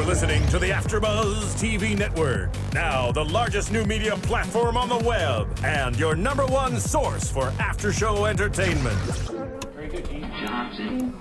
listening to the AfterBuzz TV network. Now, the largest new media platform on the web and your #1 source for after-show entertainment. Very good, Keith. Johnson.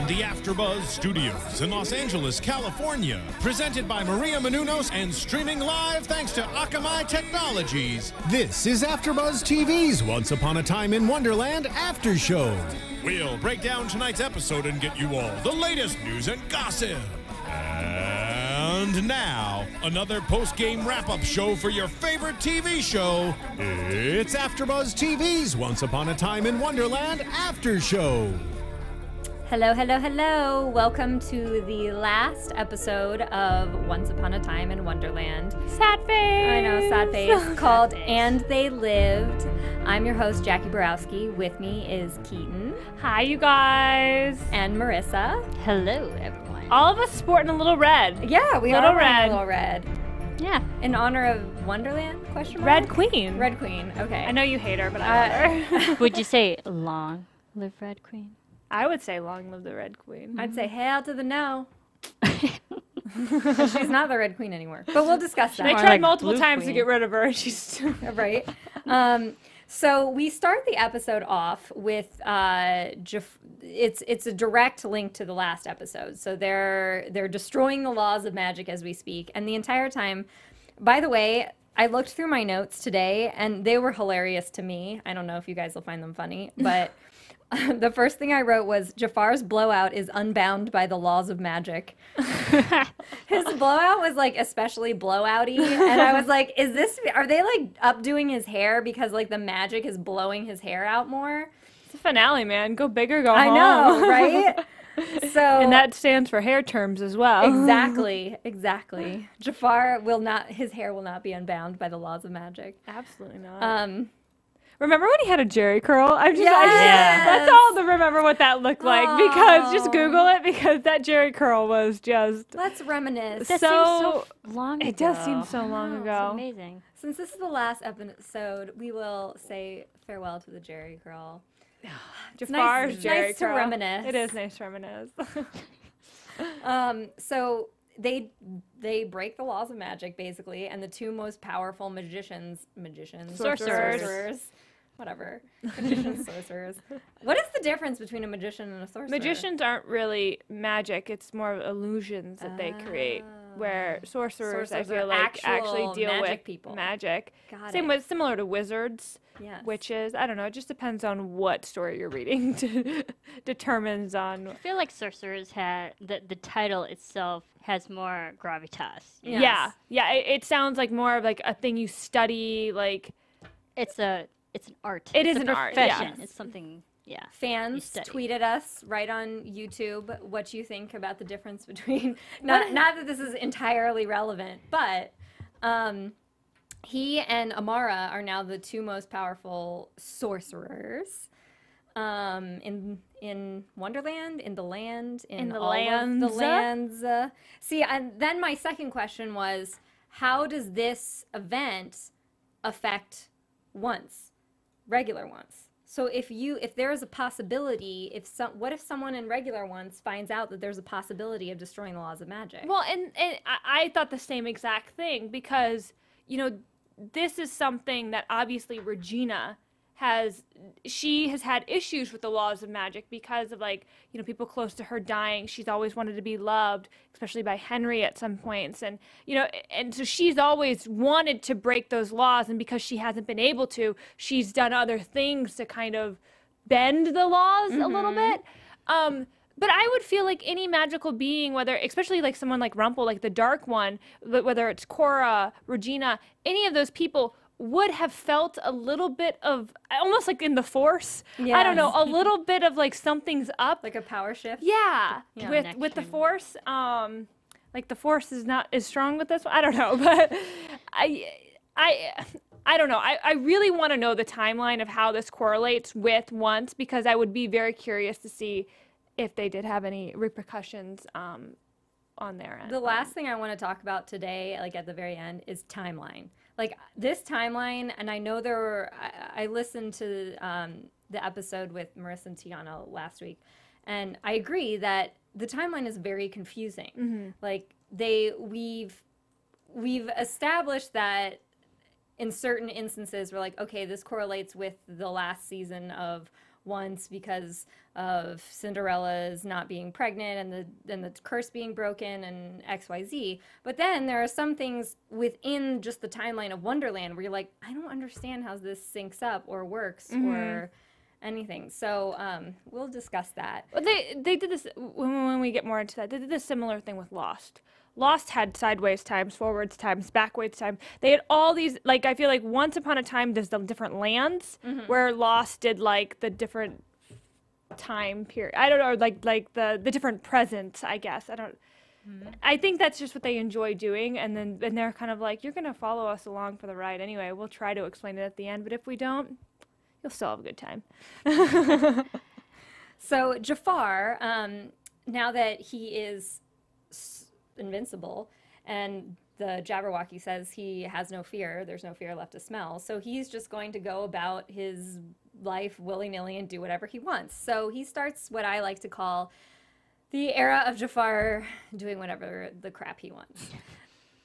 The AfterBuzz Studios in Los Angeles, California. Presented by Maria Menounos and streaming live thanks to Akamai Technologies. This is AfterBuzz TV's Once Upon a Time in Wonderland After Show. We'll break down tonight's episode and get you all the latest news and gossip. And now, another post-game wrap-up show for your favorite TV show. It's AfterBuzz TV's Once Upon a Time in Wonderland After Show. Hello, hello, hello. Welcome to the last episode of Once Upon a Time in Wonderland. Sad face. I know, sad face. Called And They Lived. I'm your host, Jacque Borowski. With me is Keetin. Hi, you guys. And Marisa. Hello, everyone. All of us sporting a little red. Yeah, we Little are wearing red. a little red. Yeah. In honor of Wonderland? Question mark? Red Queen. Red Queen, okay. I know you hate her, but I love her. Would you say long live Red Queen? I would say long live the Red Queen. I'd say hail to the no. She's not the Red Queen anymore. But we'll discuss that. They Or tried like multiple Blue times to Queen. get rid of her, and she's still... Right. So we start the episode off with it's a direct link to the last episode. So they're destroying the laws of magic as we speak, and the entire time. By the way, I looked through my notes today, and they were hilarious to me. I don't know if you guys will find them funny, but. The first thing I wrote was, Jafar's blowout is unbound by the laws of magic. His blowout was, like, especially blowouty. And I was like, are they, like, updoing his hair because, like, the magic is blowing his hair out more? It's a finale, man. Go big or go I home. know, right? So, And that stands for hair terms as well. Exactly. Jafar his hair will not be unbound by the laws of magic. Absolutely not. Remember when he had a Jerry curl? Yes! That's all to remember what that looked like. Because just Google it, because that Jerry curl was just... Let's reminisce. That seems so long ago. It does seem so long ago. It's amazing. Since this is the last episode, we will say farewell to the Jerry curl. Jafar's Jerry nice curl. to reminisce. It is nice to reminisce. So they break the laws of magic, basically, and the two most powerful sorcerers, whatever, magicians, sorcerers. What is the difference between a magician and a sorcerer? Magicians aren't really magic. It's more illusions that they create. Where sorcerers I feel are like actually actual deal magic with people. magic. Got Same it. with similar to wizards, Yes. witches. I don't know. It just depends on what story you're reading. Determines on. I feel like sorcerers had the title itself has more gravitas. Yes. Yeah. It sounds like more of like a thing you study. Like It's an art. It It's is a an art, yeah. profession. It's something. Yeah. You Fans study. tweeted us right on YouTube what you think about the difference between not that this is entirely relevant, but he and Amara are now the two most powerful sorcerers in Wonderland, in the land, in the all of the lands. lands. See, and then my second question was, how does this event affect regular ones? So if there is a possibility, what if someone in regular ones finds out that there's a possibility of destroying the laws of magic? Well, and I thought the same exact thing because, this is something that obviously Regina has had issues with the laws of magic because of people close to her dying. She's always wanted to be loved, especially by Henry at some points. And, and so she's always wanted to break those laws. And because she hasn't been able to, she's done other things to kind of bend the laws a little bit. But I would feel like any magical being, especially like someone like Rumple, like the Dark One, whether it's Cora, Regina, any of those people would have felt a little bit of, almost like in the Force, I don't know, a little bit of like something's up. Like a power shift? Yeah, with the Force. Like the Force is not as strong with this one. I don't know, but I don't know. I really want to know the timeline of how this correlates with Once, because I would be very curious to see if they did have any repercussions on on their end. The last thing I want to talk about today, like at the very end, is timeline. Like this timeline, and I know there were, I listened to the episode with Marisa and Tiana last week, and I agree that the timeline is very confusing. Like we've established that in certain instances we're like, okay, this correlates with the last season of Once because of Cinderella's not being pregnant and the curse being broken and XYZ. But then there are some things within just the timeline of Wonderland where you're like, I don't understand how this syncs up or works or anything. So we'll discuss that. Well, they did this when we get more into that. They did a similar thing with Lost. Lost had sideways times, forwards times, backwards times. They had all these, like, I feel like Once Upon a Time there's the different lands, where Lost did, like, the different time period. I don't know, like the different presents, I guess. I don't... I think that's just what they enjoy doing, and they're kind of like, you're going to follow us along for the ride anyway. We'll try to explain it at the end, but if we don't, you'll still have a good time. So Jafar, now that he is invincible, and the Jabberwocky says he has no fear, there's no fear left to smell, so he's just going to go about his life willy-nilly and do whatever he wants. So he starts what I like to call the era of Jafar doing whatever the crap he wants.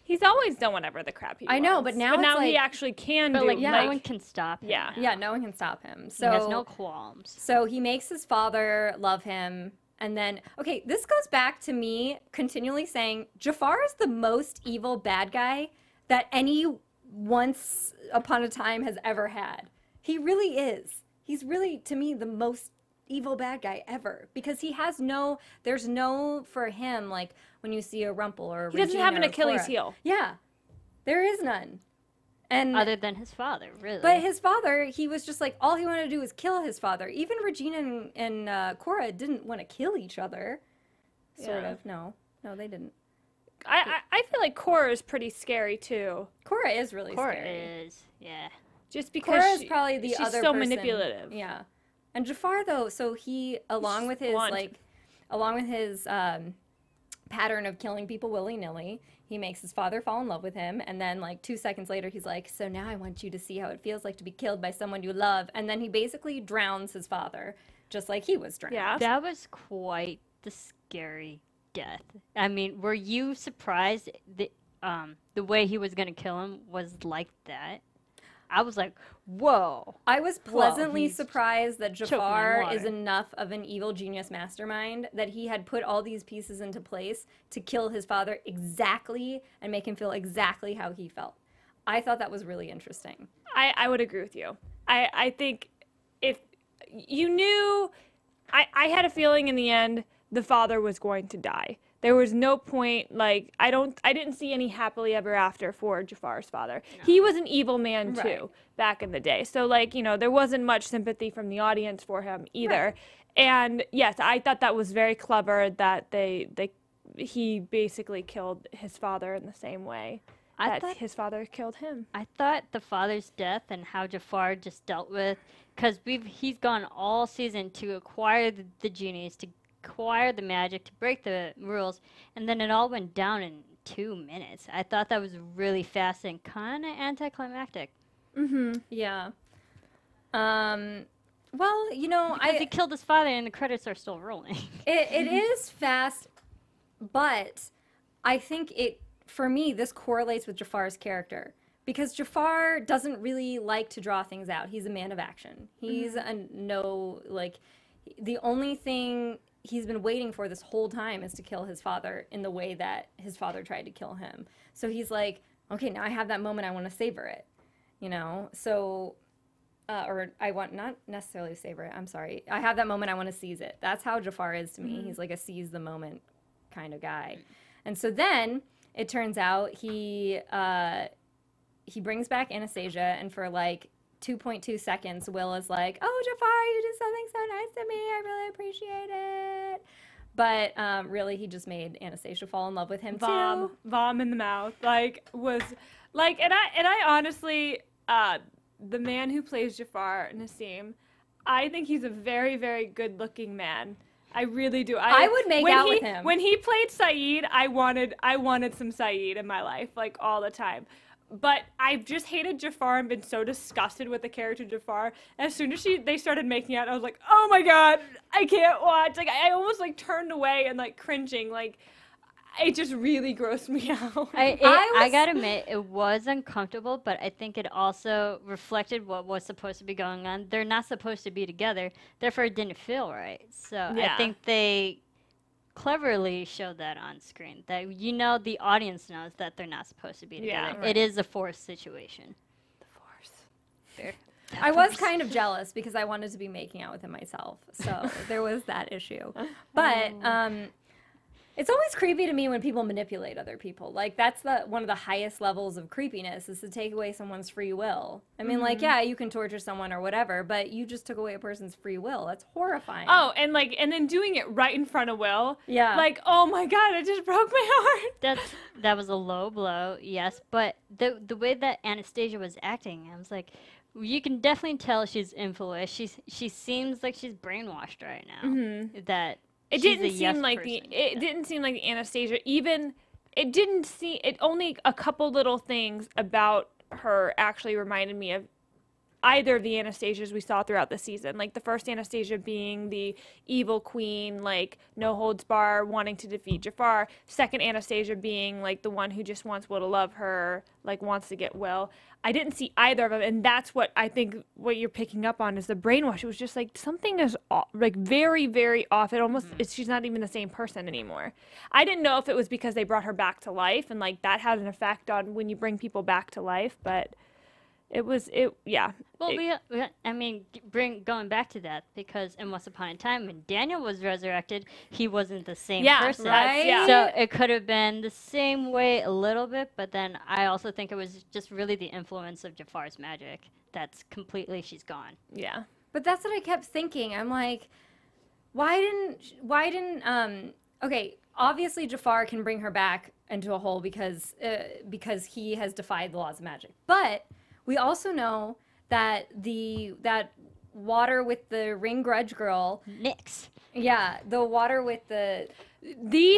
He's always done whatever the crap he wants. I know, but now he like, actually can But do. like, no one can stop him. Yeah. yeah, no one can stop him. So He has no qualms. So he makes his father love him. And then, okay, this goes back to me continually saying Jafar is the most evil bad guy that any Once Upon a Time has ever had. He really is. He's really, to me, the most evil bad guy ever. Because he has no, there's no, for him, like when you see a Rumple or a He doesn't Regina have an or Achilles Cora. heel. Yeah, there is none. And Other than his father, really. but his father, he was just like, all he wanted to do was kill his father. Even Regina and Cora didn't want to kill each other. Sort of. No, they didn't. I feel like Cora is pretty scary too. Cora is really Cora scary. is, yeah. Just because Cora is probably the she's other so person. manipulative. Yeah. And Jafar, though, so he, along with his, blunt. pattern of killing people willy-nilly, he makes his father fall in love with him, and then, like, 2 seconds later, he's like, so now I want you to see how it feels like to be killed by someone you love, and then he basically drowns his father, just like he was drowned. Yeah. That was quite the scary death. I mean, were you surprised the way he was going to kill him was like that? I was like, whoa. I was pleasantly he's surprised that choking on Jafar water. is enough of an evil genius mastermind that he had put all these pieces into place to kill his father exactly and make him feel exactly how he felt. I thought that was really interesting. I would agree with you. I think if you knew, I had a feeling in the end the father was going to die. There was no point, like, I didn't see any happily ever after for Jafar's father. No. He was an evil man too, Right. back in the day. So, like, you know, there wasn't much sympathy from the audience for him either. Right. And yes, I thought that was very clever that he basically killed his father in the same way that his father killed him. I thought the father's death and how Jafar just dealt with, because he's gone all season to acquire the genies, to acquire the magic, to break the rules, and then it all went down in 2 minutes. I thought that was really fast and kind of anticlimactic. Yeah. Well, you know, Because he killed his father and the credits are still rolling. it is fast, but I think for me, this correlates with Jafar's character. Because Jafar doesn't really like to draw things out. He's a man of action. He's the only thing he's been waiting for this whole time is to kill his father in the way that his father tried to kill him. So he's like, okay, now I have that moment, I want to savor it, you know? So, or I want, not necessarily savor it, I'm sorry. I have that moment, I want to seize it. That's how Jafar is to me. He's like a seize the moment kind of guy. And so then it turns out he brings back Anastasia, and for like 2.2 seconds, Will is like, oh, Jafar, you did something so nice to me. I really appreciate it. But really, he just made Anastasia fall in love with him too. Vom in the mouth. Like, was, like, and I honestly, the man who plays Jafar, Nassim, I think he's a very, very good-looking man. I really do. I would make out with him. When he played Saeed, I wanted some Saeed in my life, like all the time. But I've just hated Jafar and been so disgusted with the character Jafar. As soon as they started making out, I was like, oh my god, I can't watch. Like I almost like turned away and like cringing. Like it just really grossed me out. I gotta admit, it was uncomfortable, but I think it also reflected what was supposed to be going on. They're not supposed to be together, therefore it didn't feel right. So Yeah. I think they cleverly showed that on screen. That the audience knows that they're not supposed to be together. Yeah, right. It is a forced situation. The Force. Fair. I was kind of jealous because I wanted to be making out with him myself. So there was that issue. But it's always creepy to me when people manipulate other people. Like that's one of the highest levels of creepiness is to take away someone's free will. I mean, like, yeah, you can torture someone or whatever, but you just took away a person's free will. That's horrifying. Oh, and then doing it right in front of Will. Yeah. Like, oh my god, it just broke my heart. That was a low blow, yes, but the way that Anastasia was acting, I was like, you can definitely tell she's influenced. She seems like she's brainwashed right now. That It she's didn't a seem yes like person. it didn't seem like the Anastasia. Even it didn't seem. It only a couple little things about her actually reminded me of either of the Anastasias we saw throughout the season. Like the first Anastasia being the evil queen, like no holds bar, wanting to defeat Jafar. Second Anastasia being like the one who just wants Will to love her, like wants to get Will. I didn't see either of them, and that's what I think what you're picking up on is the brainwash. It was just like something is off, like very, very off. It almost she's not even the same person anymore. I didn't know if it was because they brought her back to life, and like that had an effect on when you bring people back to life, but. Yeah. Well, going back to that, because in Once Upon a Time, when Daniel was resurrected, he wasn't the same person. Right? Yeah. So it could have been the same way a little bit, but then I also think it was just really the influence of Jafar's magic. That's completely, she's gone. Yeah. But that's what I kept thinking. I'm like, why didn't okay, obviously Jafar can bring her back into a hole because he has defied the laws of magic. But we also know that that water with the ring grudge girl. Nix. Yeah, the water with the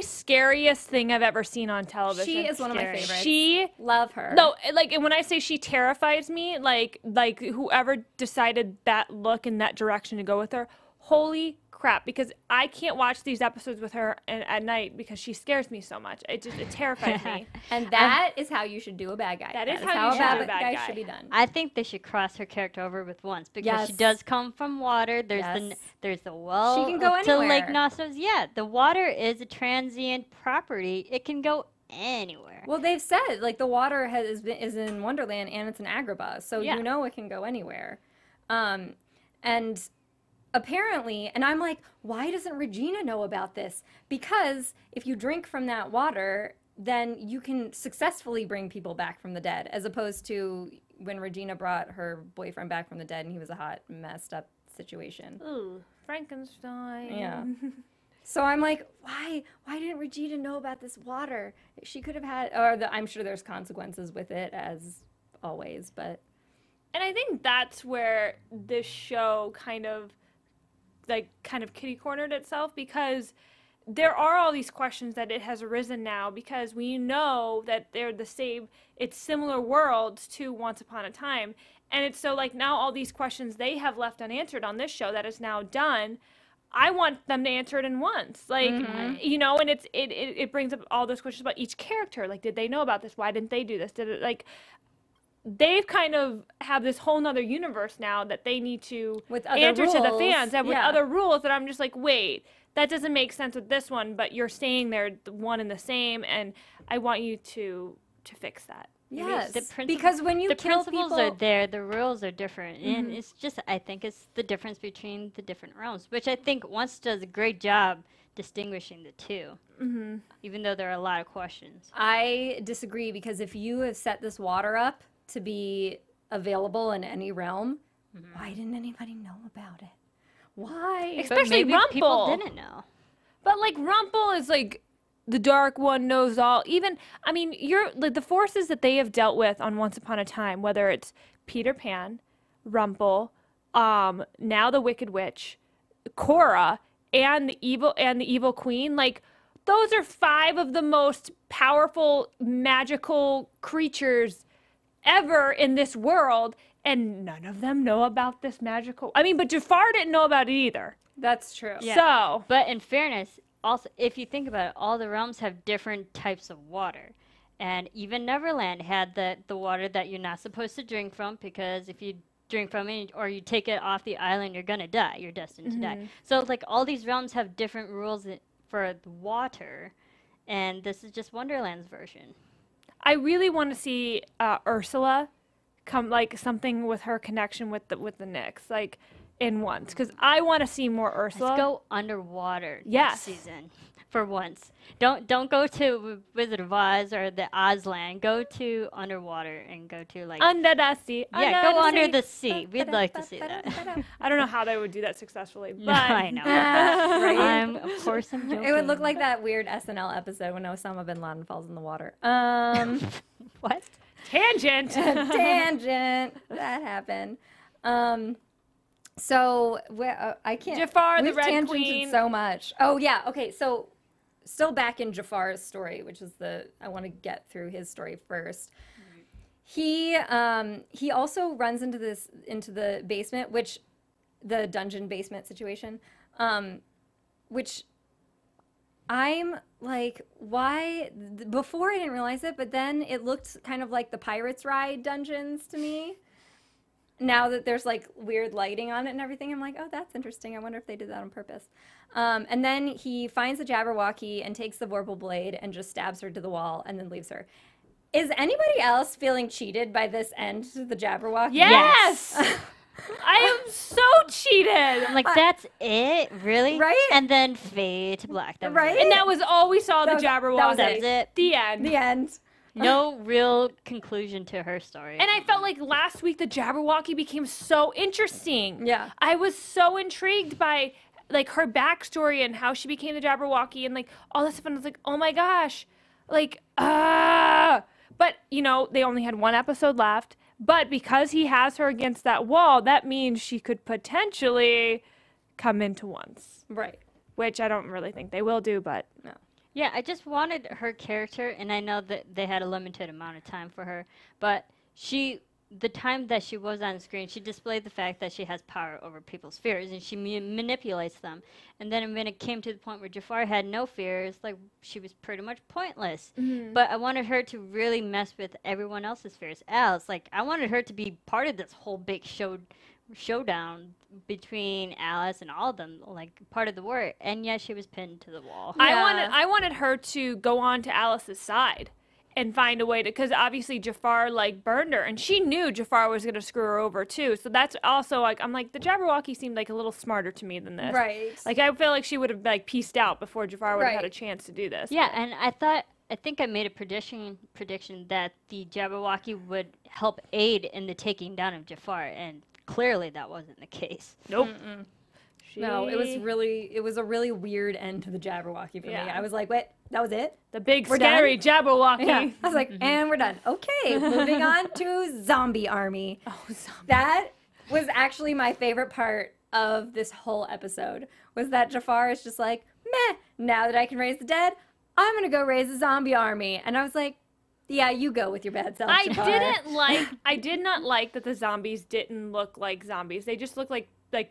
scariest thing I've ever seen on television. She is one of my favorites. She love her. No, like, and when I say she terrifies me, like whoever decided that look in that direction to go with her, holy crap, because I can't watch these episodes with her at night because she scares me so much. It terrifies me. And that is how you should do a bad guy. That is how you should do a bad guy. Should be done. I think they should cross her character over with once because she Yes. does come from water. There's the well. She can go to anywhere. Lake Knossos. Yeah, the water is a transient property. It can go anywhere. Well, they've said like the water is in Wonderland and it's in Agrabah, so Yeah. you know it can go anywhere. And apparently, and I'm like, why doesn't Regina know about this? Because if you drink from that water, then you can successfully bring people back from the dead, as opposed to when Regina brought her boyfriend back from the dead and he was a hot, messed up situation. Ooh, Frankenstein. Yeah. So I'm like, why didn't Regina know about this water? She could have had, I'm sure there's consequences with it, as always, but. And I think that's where this show kind of kitty cornered itself, because there are all these questions that it has arisen now, because we know that they're the same, it's similar worlds to Once Upon a Time. And it's so like now all these questions they have left unanswered on this show that is now done, I want them to answer it in once. Like, you know, and it brings up all those questions about each character. Like, did they know about this? Why didn't they do this? Did it, like, they've kind of have this whole nother universe now that they need to With other answer to the rules, fans and with yeah. other rules that I'm just like, wait, that doesn't make sense with this one, but you're saying they're the one and the same, and I want you to fix that. Yes, The because when you the kill principles people, are there, the rules are different, and it's just, I think it's the difference between the different realms, which I think Once does a great job distinguishing the two, even though there are a lot of questions. I disagree, because if you have set this water up to be available in any realm, why didn't anybody know about it? Why? But Especially maybe Rumple. people didn't know. But like Rumple is like the dark one, knows all. Even, I mean, you're like the forces that they have dealt with on Once Upon a Time, whether it's Peter Pan, Rumple, now the Wicked Witch, Cora, and the evil queen, like those are 5 of the most powerful magical creatures ever in this world, and none of them know about this magical. I mean, but Jafar didn't know about it either. That's true. Yeah. So, but in fairness, also, if you think about it, all the realms have different types of water. And even Neverland had the water that you're not supposed to drink from, because if you drink from it or you take it off the island, you're going to die. You're destined to die. So, like, all these realms have different rules for the water, and this is just Wonderland's version. I really want to see Ursula come, like, something with her connection with the Nyx, like, in once, because I want to see more Ursula. Let's go underwater Yes. this season for once. Don't go to Wizard of Oz or the Ozland. Go to underwater and go to like Under the sea. yeah, go under the sea. We'd like to see that. I don't know how they would do that successfully, but No, I know. Right? Of course I'm joking. It would look like that weird SNL episode when Osama bin Laden falls in the water. What? tangent. Tangent. That happened. So I can't. Jafar, the we've Red tangented Queen. so much. Oh yeah. Okay. So still back in Jafar's story, which is I want to get through his story first. He also runs into the basement, which the dungeon basement situation, which I'm like, why? Before I didn't realize it, but then it looked kind of like the Pirates Ride dungeons to me. Now that there's like weird lighting on it and everything, I'm like, oh, that's interesting. I wonder if they did that on purpose. And then he finds the Jabberwocky and takes the Vorpal Blade and just stabs her to the wall and then leaves her. Is anybody else feeling cheated by this end to the Jabberwocky? Yes. I am so cheated. I'm like, that's it? Really? Right? And then fade to black. That was Right? it. And that was all we saw That the was- Jabberwocky. that was it. The end. The end. No real conclusion to her story. And I felt like last week the Jabberwocky became so interesting. Yeah. I was so intrigued by like her backstory and how she became the Jabberwocky and like all this stuff. And I was like, oh my gosh, like But you know, they only had 1 episode left. But because he has her against that wall, that means she could potentially come into once. Right. Which I don't really think they will do, but No. Yeah, I just wanted her character, and I know that they had a limited amount of time for her, but the time that she was on screen, she displayed the fact that she has power over people's fears, and she manipulates them. And then when it came to the point where Jafar had no fears, like, she was pretty much pointless. But I wanted her to really mess with everyone else's fears. Alice, like, I wanted her to be part of this whole big showdown between Alice and all of them, like part of the war, and yet she was pinned to the wall. Yeah. I wanted her to go on to Alice's side and find a way to, because obviously Jafar like burned her, and she knew Jafar was gonna screw her over too. So that's also like, I'm like, the Jabberwocky seemed like a little smarter to me than this. Right. Like I feel like she would have like pieced out before Jafar would have had a Right. chance to do this. Yeah, and I think I made a prediction that the Jabberwocky would help aid in the taking down of Jafar, and clearly that wasn't the case. Nope. No, it was a really weird end to the Jabberwocky for me. Yeah. I was like, what? That was it? The big We're scary done? Jabberwocky. Yeah. I was like, and we're done. Okay, moving on to Zombie Army. Oh, zombie. That was actually my favorite part of this whole episode, was that Jafar is just like, meh, now that I can raise the dead, I'm going to go raise a zombie army. And I was like, yeah, you go with your bad self, Jafar. I did not like that the zombies didn't look like zombies. They just looked like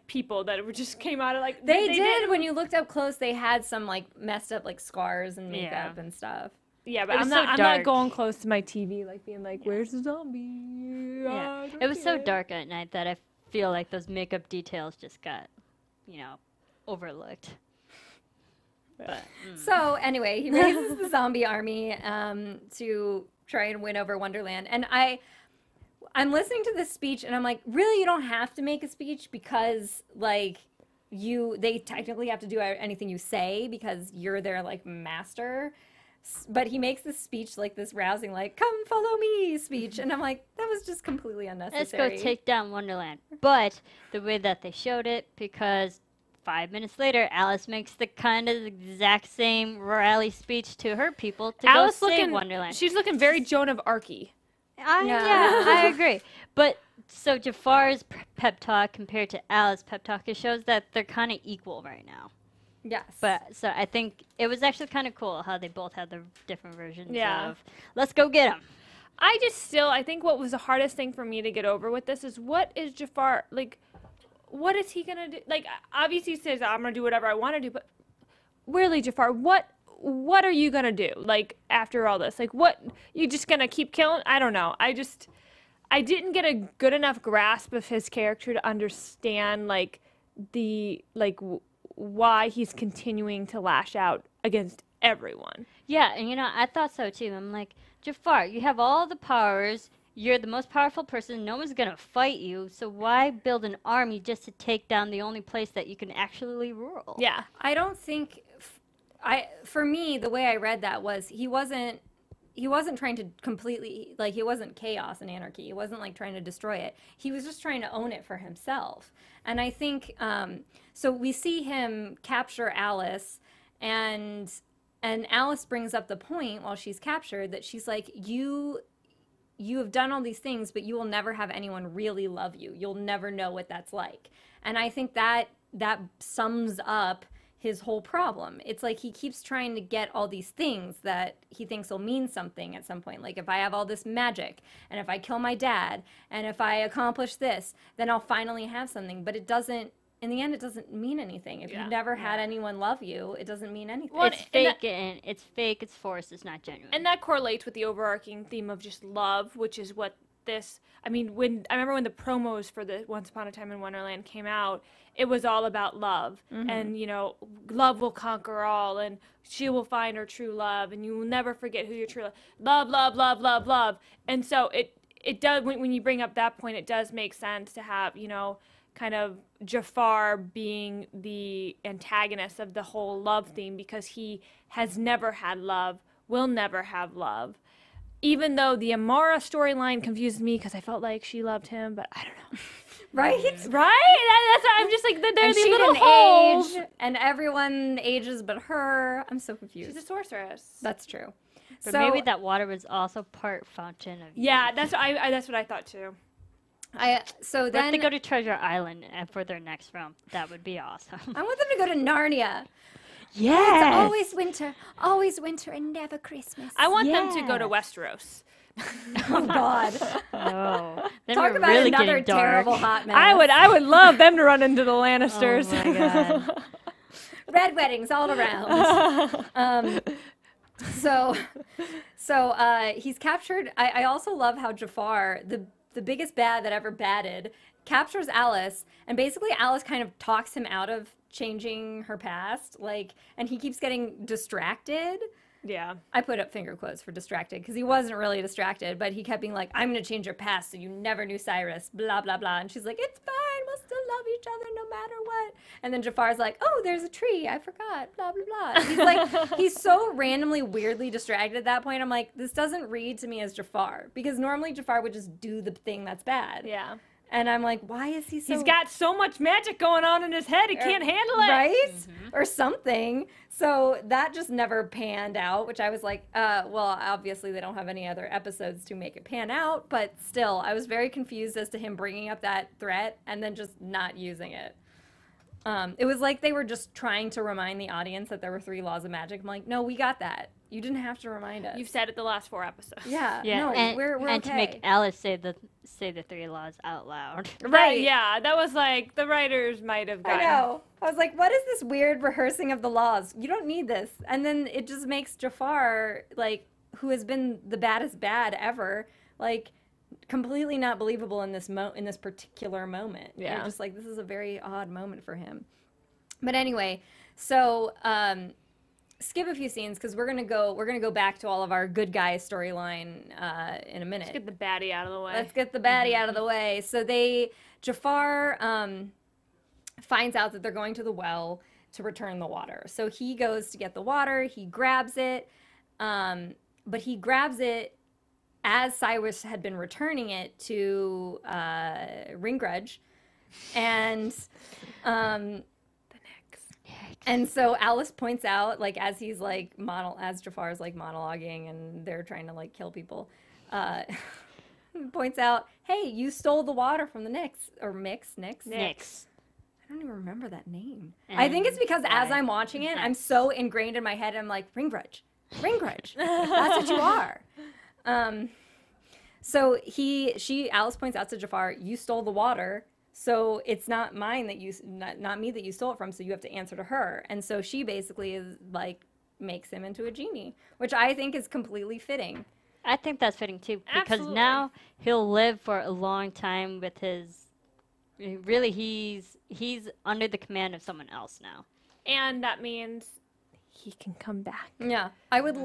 people that were just came out of like They did. When you looked up close, they had some like messed up like scars and makeup Yeah. and stuff. Yeah, but It was I'm so not dark. going close to my TV like being like, where's the zombie? Yeah, it was so dark at night that I feel like those makeup details just got, overlooked. But So anyway, he raises the zombie army to try and win over Wonderland. And I'm listening to this speech and I'm like, really, you don't have to make a speech because like they technically have to do anything you say because you're their like master. But he makes this speech like this rousing, like, come follow me speech. And I'm like, that was just completely unnecessary. let's go take down Wonderland. But the way that they showed it, because 5 minutes later, Alice makes the kind of exact same rally speech to her people to go save Wonderland. She's looking very Joan of Arc. Yeah, I agree. But so Jafar's pep talk compared to Alice's pep talk, it shows that they're kind of equal right now. Yes. But so I think it was actually kind of cool how they both had the different versions Yeah. of let's go get him. I think what was the hardest thing for me to get over with this is what is Jafar, like, what is he going to do? Like, obviously he says, I'm going to do whatever I want to do, but really, Jafar, what are you going to do? Like, after all this, like, what, you just going to keep killing? I don't know. I didn't get a good enough grasp of his character to understand, like, why he's continuing to lash out against everyone. Yeah, and I thought so too. I'm like, Jafar, you have all the powers. You're the most powerful person. No one's going to fight you. So why build an army just to take down the only place that you can actually rule? Yeah. I don't think for me, the way I read that was he wasn't trying to completely, like, he wasn't chaos and anarchy. He wasn't like trying to destroy it. He was just trying to own it for himself. And I think, so we see him capture Alice, and Alice brings up the point while she's captured that she's like, you have done all these things, but you will never have anyone really love you. You'll never know what that's like. And I think that sums up his whole problem. It's like he keeps trying to get all these things that he thinks will mean something at some point. Like, if I have all this magic, and if I kill my dad, and if I accomplish this, then I'll finally have something. But it doesn't, in the end, it doesn't mean anything. If you've never had anyone love you, it doesn't mean anything. Well, it's fake, and it's fake, it's forced, it's not genuine. And that correlates with the overarching theme of just love, which is what this, I mean, I remember when the promos for the Once Upon a Time in Wonderland came out, it was all about love. Mm-hmm. And, love will conquer all, and she will find her true love, and you will never forget who your true love. Love. And so it does, when you bring up that point, it does make sense to have, kind of Jafar being the antagonist of the whole love theme, because he has never had love, will never have love. Even though the Amara storyline confused me because I felt like she loved him, but I don't know. Right? Right? That's why I'm just like, there's these she little didn't holes. age, and everyone ages but her. I'm so confused. She's a sorceress. That's true. But maybe that water was also part fountain of Yeah, youth. that's what I thought too. So But then if they go to Treasure Island for their next film, that would be awesome. I want them to go to Narnia. Yeah. It's always winter, and never Christmas. I want them to go to Westeros. Oh God! No. Then Talk we're about really another getting dark. terrible hot mess. I would love them to run into the Lannisters. Oh my God. Red weddings all around. So he's captured. I also love how Jafar, the biggest bad that ever batted, captures Alice, and basically Alice kind of talks him out of changing her past, and he keeps getting distracted. Yeah. I put up finger quotes for distracted because he wasn't really distracted, but he kept being like, I'm going to change your past so you never knew Cyrus, blah, blah, blah. And she's like, it's fine. We'll still love each other no matter what. And then Jafar's like, oh, there's a tree. I forgot, blah, blah, blah. And he's like, he's so randomly, weirdly distracted at that point. I'm like, this doesn't read to me as Jafar, because normally Jafar would just do the thing that's bad. Yeah. And I'm like, why is he so... He's got so much magic going on in his head, he can't handle it. Right? Mm-hmm. Or something. So that just never panned out, which I was like, well, obviously they don't have any other episodes to make it pan out, but still, I was very confused as to him bringing up that threat and then just not using it. It was like they were just trying to remind the audience that there were 3 laws of magic. I'm like, no, we got that. You didn't have to remind us. You've said it the last 4 episodes. Yeah. Yeah, No, and, we're and okay. to make Alice say the 3 laws out loud. Right, yeah. That was like, the writers might have gotten... I know. I was like, what is this weird rehearsing of the laws? You don't need this. And then it just makes Jafar, who has been the baddest bad ever, completely not believable in this particular moment. Yeah. You're just like, this is a very odd moment for him. But anyway, so skip a few scenes because we're gonna go back to all of our good guy storyline in a minute. Let's get the baddie out of the way. Let's get the baddie out of the way. So Jafar finds out that they're going to the well to return the water. So he goes to get the water. He grabs it, but he grabs it as Cyrus had been returning it to Ringgrudge, and and so Alice points out, as he's as Jafar's monologuing and they're trying to kill people, points out, hey, you stole the water from the Nix. don't even remember that name. I think it's because as I'm watching it, I'm so ingrained in my head. I'm like, ring grudge. That's what you are. So Alice points out to Jafar, you stole the water. So it's not mine that not me that you stole it from. So you have to answer to her. And so she basically is like, makes him into a genie, which I think is completely fitting. I think that's fitting too, because Absolutely. now he'll live for a long time with his. Really, he's under the command of someone else now, And that means he can come back. Yeah, I would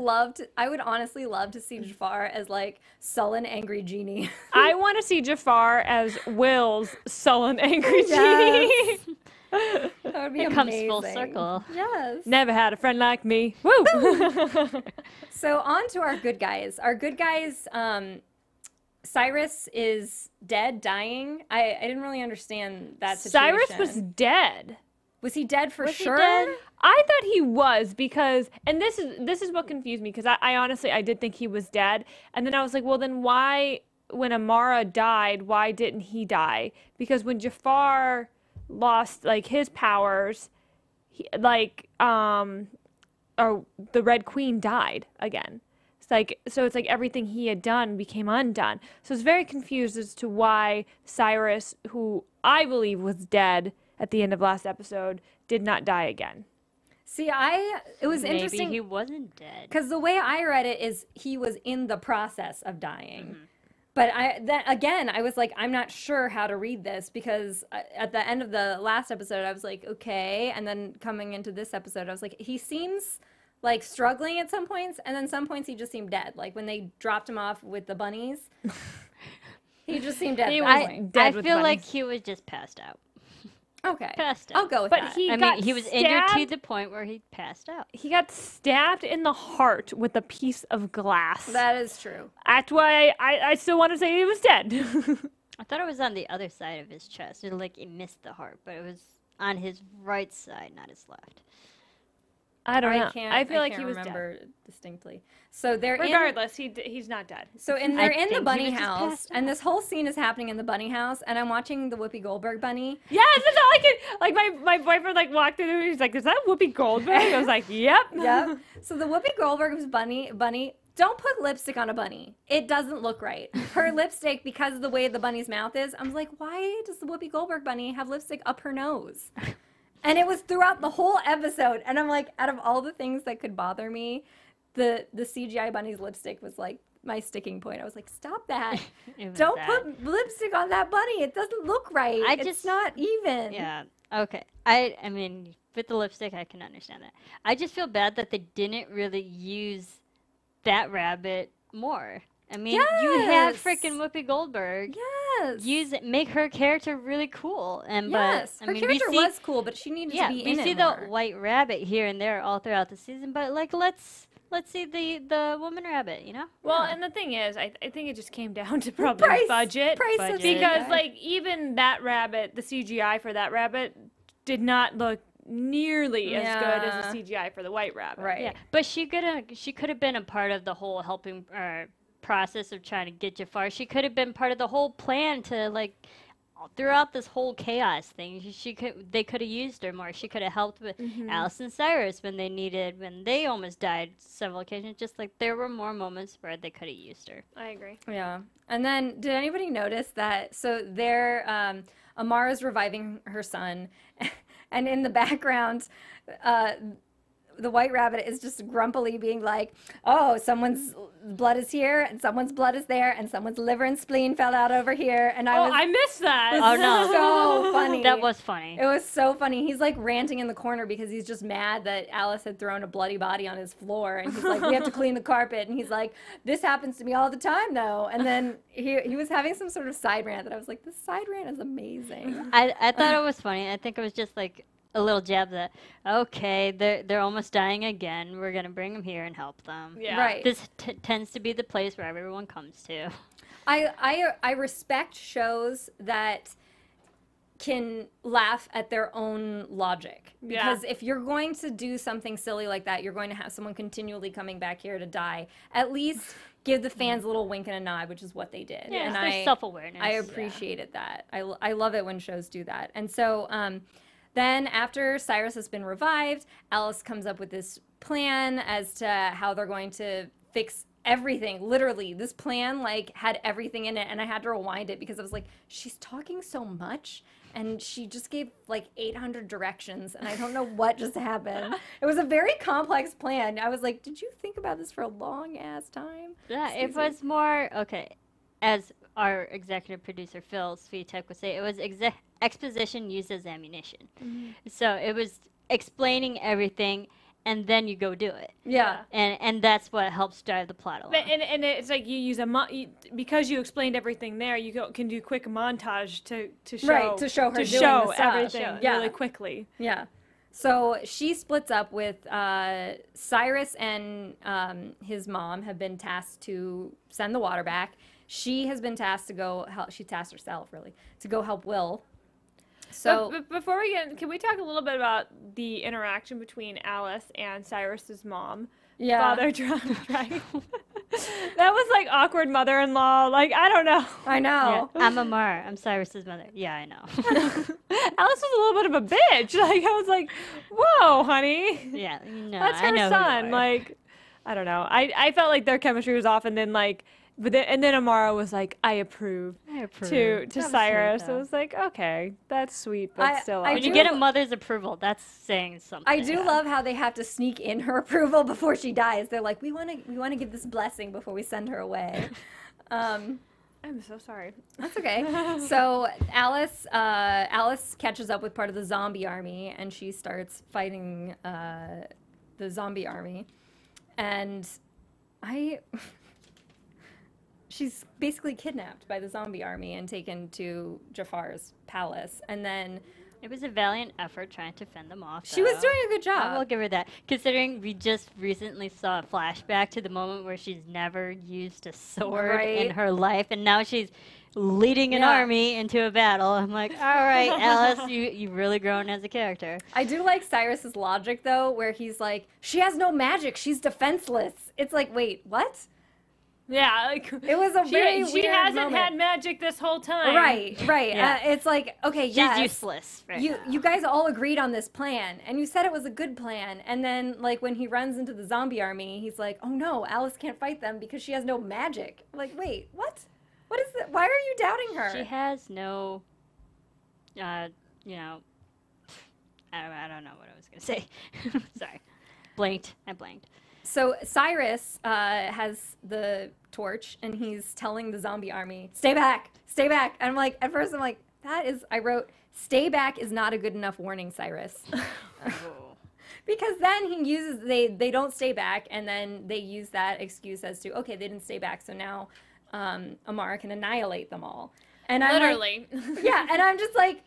honestly love to see Jafar as like sullen, angry genie. I want to see Jafar as Will's sullen, angry Yes. genie. That would be it amazing. comes full circle. Yes. Never had a friend like me. Woo! So on to our good guys. Our good guys, Cyrus is dead, dying. I didn't really understand that situation. Cyrus was dead. Was he dead for Was he sure? dead? I thought he was because, and this is what confused me, because I honestly did think he was dead, and then I was like, well, then why, when Amara died, why didn't he die? Because when Jafar lost like his powers, or the Red Queen died again. So it's like everything he had done became undone. So I was very confused as to why Cyrus, who I believe was dead at the end of last episode, did not die again. See, it was Maybe interesting he wasn't dead. because the way I read it is he was in the process of dying. But I was like, I'm not sure how to read this, because at the end of the last episode, I was like, okay. And then coming into this episode, I was like, he seems like struggling at some points. And then some points he just seemed dead. Like when they dropped him off with the bunnies, he just seemed dead. He at was that point. dead I with feel bunnies. like he was just passed out. Okay. Passed out. I'll go with But that. he I got mean, he was injured to stabbed. the point where he passed out. He got stabbed in the heart with a piece of glass. That is true. That's why I still want to say he was dead. I thought it was on the other side of his chest. It missed the heart, but it was on his right side, not his left. I don't know. I feel like can't he was remember dead. distinctly. So they're Regardless, he's not dead. they're in I the think he bunny was just house, passed and this whole scene is happening in the bunny house, and I'm watching the Whoopi Goldberg bunny. Yes, that's all I could. Like my boyfriend like walked in and he's like, "Is that Whoopi Goldberg?" I was like, "Yep." Yep. So the Whoopi Goldberg's bunny. Don't put lipstick on a bunny. It doesn't look right. Her lipstick, because of the way the bunny's mouth is, I was like, why does the Whoopi Goldberg bunny have lipstick up her nose? And it was throughout the whole episode. And I'm like, out of all the things that could bother me, the CGI bunny's lipstick was like my sticking point. I was like, stop that. It was Don't that. put lipstick on that bunny. It doesn't look right. It's not even. Yeah. Okay. I mean, with the lipstick, I can understand that. I just feel bad that they didn't really use that rabbit more. I mean, you have Yes. freaking Whoopi Goldberg. Yes. Make her character really cool. And Yes. but Her I mean, character we see, was cool, but she needed yeah, to be we in see it the more. white rabbit here and there all throughout the season. But like, let's see the woman rabbit. You know. Well, and the thing is, I think it just came down to probably budget. Price of Budget. Because CGI. like even that rabbit, the CGI for that rabbit did not look nearly as good as the CGI for the white rabbit. Right. Yeah, but she could have been a part of the whole helping process of trying to get Jafar. She could have been part of the whole plan to like throughout this whole chaos thing. They could have used her more. She could have helped with Alice and Cyrus when they almost died several occasions. Just like there were more moments where they could have used her. I agree. Yeah. And then did anybody notice that? So there, Amara's reviving her son, and in the background, the white rabbit is just grumpily being like, oh, someone's blood is here, and someone's blood is there, and someone's liver and spleen fell out over here. And I missed that. Oh, no. so funny. That was funny. It was so funny. He's like ranting in the corner because he's just mad that Alice had thrown a bloody body on his floor. And he's like, we have to clean the carpet. And he's like, this happens to me all the time, though. And then he was having some sort of side rant that I was like, this side rant is amazing. I thought it was funny. I think it was just like a little jab that, okay, they're almost dying again. We're going to bring them here and help them. Yeah. Right. This tends to be the place where everyone comes to. I respect shows that can laugh at their own logic. Because if you're going to do something silly like that, you're going to have someone continually coming back here to die. At least give the fans a little wink and a nod, which is what they did. Yeah, and there's self-awareness. I appreciated that. I love it when shows do that. And so Then after Cyrus has been revived, Alice comes up with this plan as to how they're going to fix everything. Literally, this plan like had everything in it, and I had to rewind it because I was like, she's talking so much and she just gave like 800 directions and I don't know what just happened. It was a very complex plan. I was like, did you think about this for a long ass time? Yeah, it was more, okay, as our executive producer Phil Svitek would say, it was exposition used as ammunition. So it was explaining everything, and then you go do it. Yeah. And that's what helps drive the plot along. But, and it's like you use because you explained everything there, you can do quick montage to show Right, to show her doing the stuff. everything Yeah. really quickly. Yeah. So she splits up with Cyrus, and his mom have been tasked to send the water back. She has been tasked to go help. She tasked herself, really, to go help Will. So But before we get, can we talk a little bit about the interaction between Alice and Cyrus's mom? Yeah. Father dragon. That was like awkward mother-in-law. Like, I don't know. I know. Yeah, I'm Amar. I'm Cyrus's mother. Yeah, I know. Alice was a little bit of a bitch. Like, I was like, whoa, honey. Yeah, no, That's I her know who you son. are. Like, I don't know. I felt like their chemistry was off, and then like, and then Amara was like, I approve. I approve. To That was Cyrus. sweet, It though. was like, okay, that's sweet, but I- still. I When do- you get a mother's approval, that's saying something. I do love how they have to sneak in her approval before she dies. They're like, we want to give this blessing before we send her away. I'm so sorry. That's okay. So Alice catches up with part of the zombie army, and she starts fighting the zombie army. And she's basically kidnapped by the zombie army and taken to Jafar's palace. And then It was a valiant effort trying to fend them off. she was though. doing a good I will job. give her that. Considering we just recently saw a flashback to the moment where she's never used a sword in Right. her life, and now she's leading an Yeah. army into a battle. I'm like, all right, Alice, you've really grown as a character. I do like Cyrus's logic, though, where he's like, she has no magic. She's defenseless. It's like, wait, what? Yeah, like It was a very she weird hasn't moment. had magic this whole time. Right. Yeah. It's like, okay, She's yes, useless. Right now. you guys all agreed on this plan, and you said it was a good plan. And then, like, when he runs into the zombie army, he's like, oh no, Alice can't fight them because she has no magic. Like, wait, what? What is that? Why are you doubting her? She has no, you know, I don't know what I was going to say. Sorry. I blanked. So Cyrus has the torch, and he's telling the zombie army, stay back, stay back. And I'm like, at first I'm like, I wrote, stay back is not a good enough warning, Cyrus. Because then they don't stay back, and then they use that excuse as to, okay, they didn't stay back, so now Amara can annihilate them all. And I'm Literally. like, yeah, and I'm just like,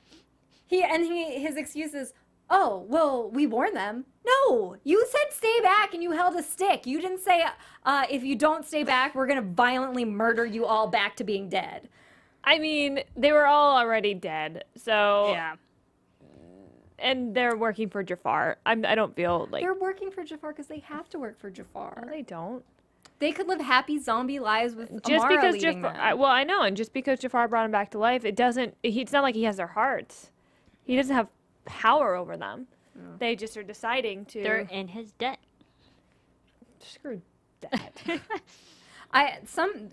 his excuse is, oh, well, we warned them. No, you said stay back and you held a stick. You didn't say, if you don't stay back, we're going to violently murder you all back to being dead. I mean, they were all already dead, so Yeah. and they're working for Jafar. I don't feel like They're working for Jafar because they have to work for Jafar. they don't. They could live happy zombie lives with Just Amara because leading Jafar, them. well, I know, and just because Jafar brought him back to life, it's not like he has their hearts. He doesn't have power over them. They just are deciding to They're in his debt. screw that. Something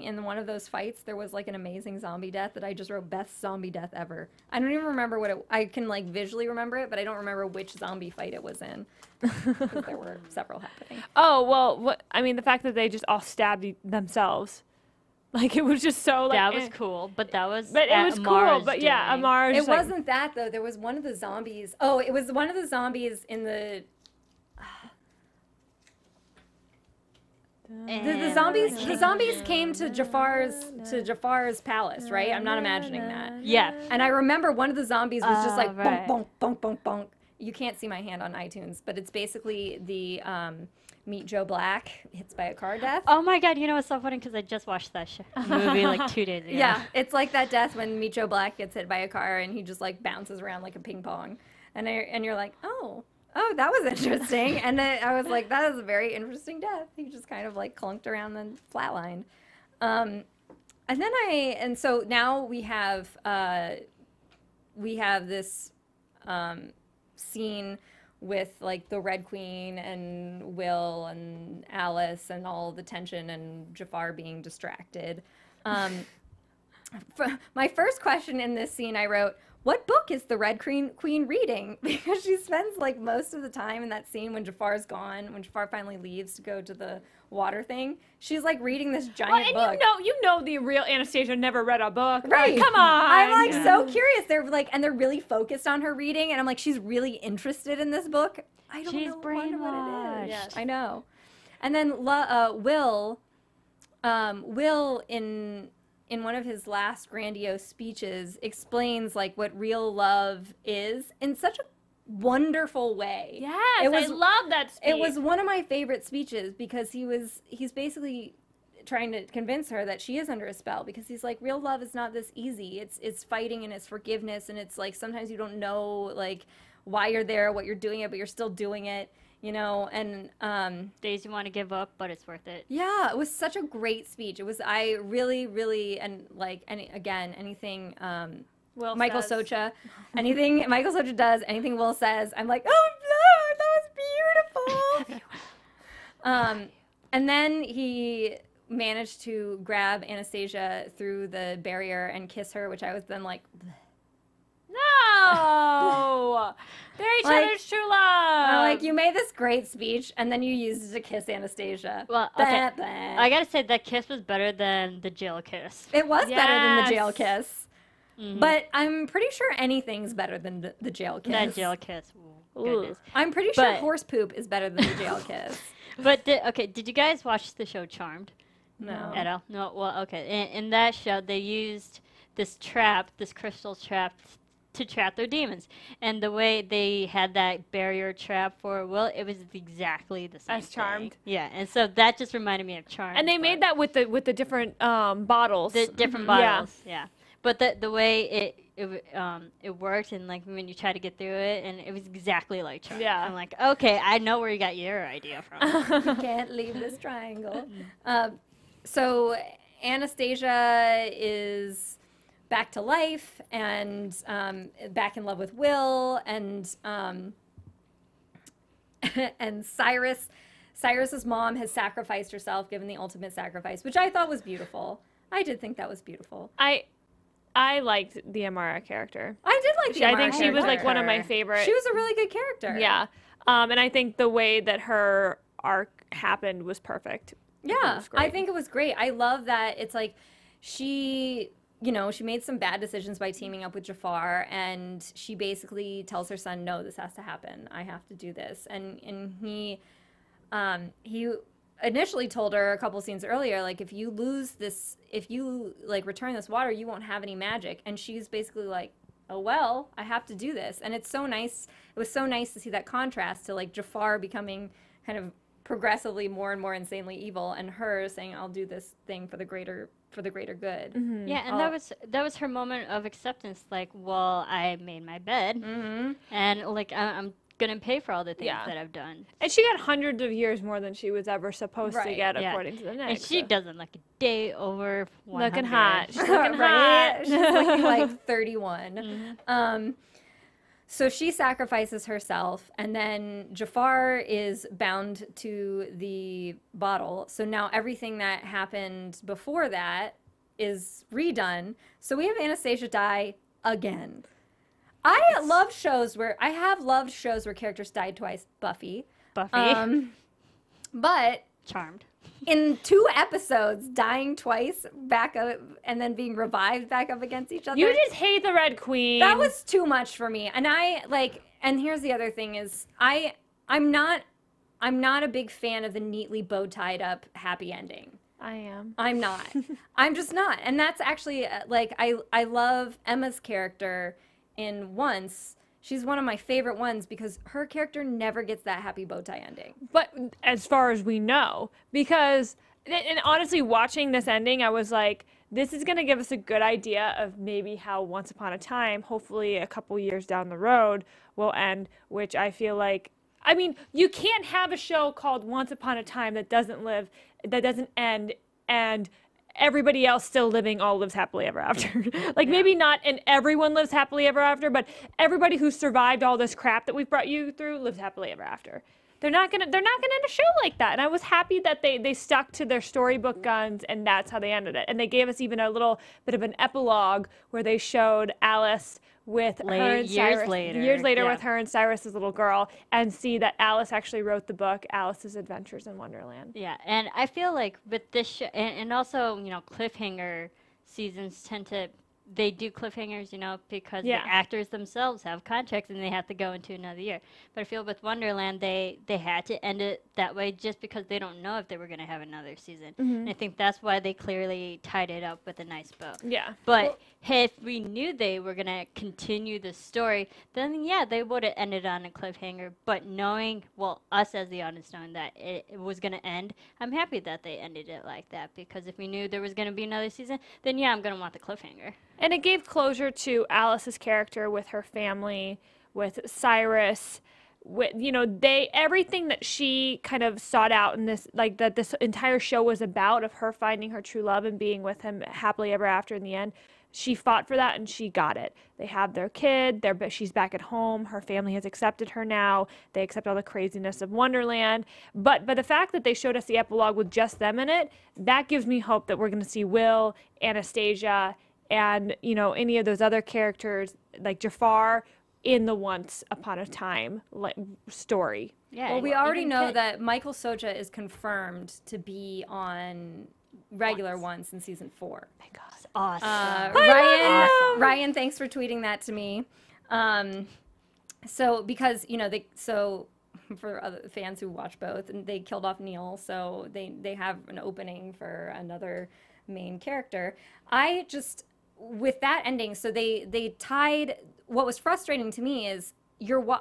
in one of those fights, there was like an amazing zombie death that I just wrote best zombie death ever. I don't even remember I can like visually remember it, but I don't remember which zombie fight it was in. 'Cause there were several happening. Oh, well, I mean, the fact that they just all stabbed themselves. Like, it was just so, like... That was cool, but that was But it was cool, Amara's but yeah, doing. Amara's It wasn't that though. There was one of the zombies. Oh, it was one of the zombies in the the zombies. The zombies came to Jafar's palace, right? I'm not imagining that. Yeah. And I remember one of the zombies was just like right. bonk, bonk, bonk, bonk, bonk. You can't see my hand on iTunes, but it's basically the Meet Joe Black hits by a car death. Oh my god, you know what's so funny? Because I just watched that movie like 2 days ago. Yeah, it's like that death when Meet Joe Black gets hit by a car and he just like bounces around like a ping pong, and you're like, oh, that was interesting. And then I was like, that is a very interesting death. He just kind of like clunked around and flatlined. And so now we have we have this scene with like the Red Queen and Will and Alice and all the tension and Jafar being distracted. My first question in this scene, I wrote, what book is the Red Queen reading? Because she spends like most of the time in that scene when Jafar's gone, when Jafar finally leaves to go to the water thing, she's like reading this giant book. You know the real Anastasia never read a book. Right. Like, come on. I'm like so curious. They're like, and they're really focused on her reading, and I'm like, she's really interested in this book. I don't know what it is. Yes. I know. And then Will in one of his last grandiose speeches explains like what real love is in such a wonderful way. Yes, I love that speech. It was one of my favorite speeches because he's basically trying to convince her that she is under a spell, because he's like, real love is not this easy. It's fighting and it's forgiveness, and it's like sometimes you don't know like why you're there, what you're doing it, but you're still doing it. You know, and days you want to give up, but it's worth it. Yeah, it was such a great speech. It was, I really, and like, anything Will Michael says. Socha, anything Michael Socha does, anything Will says, I'm like, oh no, that was beautiful. And then he managed to grab Anastasia through the barrier and kiss her, which I was then like, bleh. No! They're each other's true love! Like, you made this great speech, and then you used it to kiss Anastasia. Well, okay. I gotta say, that kiss was better than the jail kiss. It was better than the jail Yes. kiss. But I'm pretty sure anything's better than the jail kiss. That jail kiss. Ooh, goodness. I'm pretty sure But- horse poop is better than the jail kiss. But, did you guys watch the show Charmed? No. At all? No, well, okay. In that show, they used this crystal trap, to trap their demons. And the way they had that barrier trap for Will, it was exactly the same As Charmed. thing. Yeah, and so that just reminded me of Charmed. And they made that with the different bottles. the different bottles. Yeah. But the way it worked, and like when you try to get through it, and it was exactly like Charmed. Yeah. I'm like, okay, I know where you got your idea from. You can't leave this triangle. So Anastasia is back to life and back in love with Will, and and Cyrus's mom has sacrificed herself, given the ultimate sacrifice, which I thought was beautiful. I did think that was beautiful. I liked the Amara character. I did like the I Amara think she was like character. one of my favorite. She was a really good character. Yeah. And I think the way that her arc happened was perfect. Yeah, was great. I think it was great. I love that it's like she made some bad decisions by teaming up with Jafar, and she basically tells her son, no, this has to happen. I have to do this. And he initially told her a couple scenes earlier, like, if you return this water, you won't have any magic. And she's basically like, oh, well, I have to do this. And it's so nice. It was so nice to see that contrast to like Jafar becoming kind of progressively more and more insanely evil, and her saying, I'll do this thing for the greater good. Mm-hmm. Yeah, and that was her moment of acceptance. Like, well, I made my bed, and like I'm gonna pay for all the things that I've done. And she got hundreds of years more than she was ever supposed to get, according to the next. And she doesn't look a day over 100. Looking hot. She's looking Right? hot. She's looking like 31. So she sacrifices herself, and then Jafar is bound to the bottle. So now everything that happened before that is redone. So we have Anastasia die again. I have loved shows where characters died twice. Buffy. But Charmed. in 2 episodes, dying twice back up and then being revived back up against each other. You just hate the Red Queen. That was too much for me. And and here's the other thing is I'm not a big fan of the neatly bow-tied up happy ending. I am. I'm not. I'm just not. And that's actually I love Emma's character in Once. She's one of my favorite ones because her character never gets that happy bow tie ending. But as far as we know, because, and honestly, watching this ending, I was like, this is going to give us a good idea of maybe how Once Upon a Time, hopefully a couple years down the road, will end, which I feel like, I mean, you can't have a show called Once Upon a Time that doesn't end, and everybody else still living all lives happily ever after. Like maybe not and everyone lives happily ever after, but everybody who survived all this crap that we've brought you through lives happily ever after. They're not gonna end a show like that. And I was happy that they stuck to their storybook guns, and that's how they ended it. And they gave us even a little bit of an epilogue where they showed Alice with her and Cyrus years later with her and Cyrus's little girl, and see that Alice actually wrote the book Alice's Adventures in Wonderland. Yeah, and I feel like with this show, and also, you know, cliffhanger seasons tend to, they do cliffhangers, you know, because the actors themselves have contracts and they have to go into another year. But I feel with Wonderland, they had to end it that way just because they don't know if they were going to have another season. And I think that's why they clearly tied it up with a nice bow. Yeah. But if we knew they were going to continue the story, then yeah, they would have ended on a cliffhanger. But knowing, well, us as the audience knowing that it was going to end, I'm happy that they ended it like that, because if we knew there was going to be another season, then yeah, I'm going to want the cliffhanger. And it gave closure to Alice's character with her family, with Cyrus, with, you know, everything that she kind of sought out in this, like that this entire show was about, of her finding her true love and being with him happily ever after in the end. She fought for that and she got it. They have their kid, she's back at home, her family has accepted her now, they accept all the craziness of Wonderland. But the fact that they showed us the epilogue with just them in it, that gives me hope that we're going to see Will, Anastasia, and, you know, any of those other characters like Jafar in the Once Upon a Time story. Yeah. Well, we already know that Michael Socha is confirmed to be on regular Once in season 4. Thank God. Awesome. Ryan, thanks for tweeting that to me. So because, you know, for other fans who watch both, and they killed off Neil, so they have an opening for another main character. With that ending, so they tied. What was frustrating to me is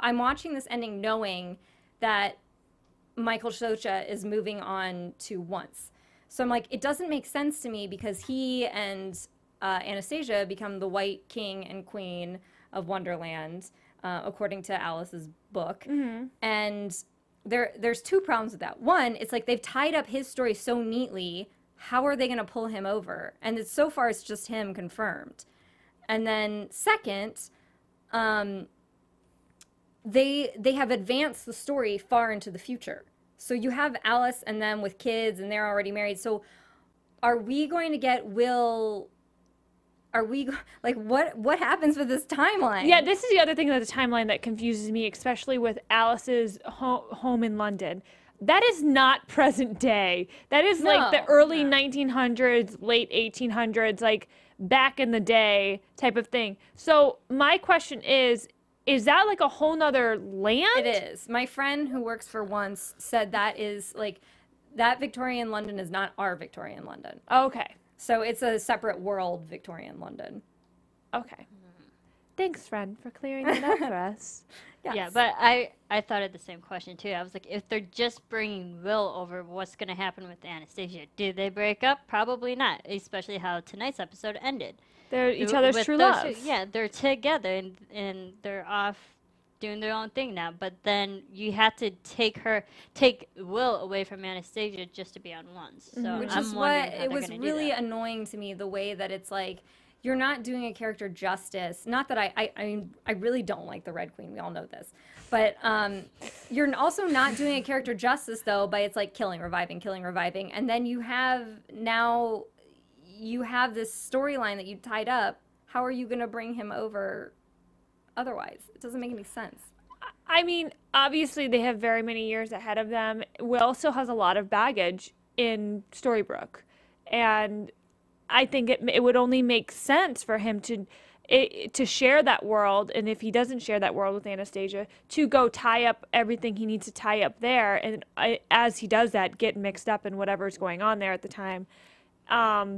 I'm watching this ending knowing that Michael Socha is moving on to Once. So I'm like, it doesn't make sense to me, because he and Anastasia become the White King and Queen of Wonderland, according to Alice's book. And there's 2 problems with that. One, it's like they've tied up his story so neatly. How are they going to pull him over? And so far, it's just him confirmed. And then second, they have advanced the story far into the future. So you have Alice and them with kids, and they're already married. So are we going to get Will? What happens with this timeline? Yeah, this is the other thing about the timeline that confuses me, especially with Alice's home in London. That is not present day. That is like the early 1900s, late 1800s, like back in the day type of thing. So my question is that like a whole nother land? It is. My friend who works for Once said that is like, that Victorian London is not our Victorian London. Okay. So it's a separate world Victorian London. Okay. Thanks, friend, for clearing that up for us. Yes. Yeah, but I thought of the same question too. I was like, if they're just bringing Will over, what's going to happen with Anastasia? Do they break up? Probably not, especially how tonight's episode ended. They're each other's true love. Yeah, they're together and they're off doing their own thing now. But then you have to take Will away from Anastasia just to be on Once. So Which is what it was really annoying to me, the way that it's like, you're not doing a character justice. Not that I really don't like the Red Queen. We all know this. But you're also not doing a character justice, though, by it's like killing, reviving. And then you have this storyline that you tied up. How are you going to bring him over otherwise? It doesn't make any sense. I mean, obviously they have very many years ahead of them. Will still has a lot of baggage in Storybrooke. And I think it would only make sense for him to share that world, and if he doesn't share that world with Anastasia, to go tie up everything he needs to tie up there, and as he does that, get mixed up in whatever's going on there at the time,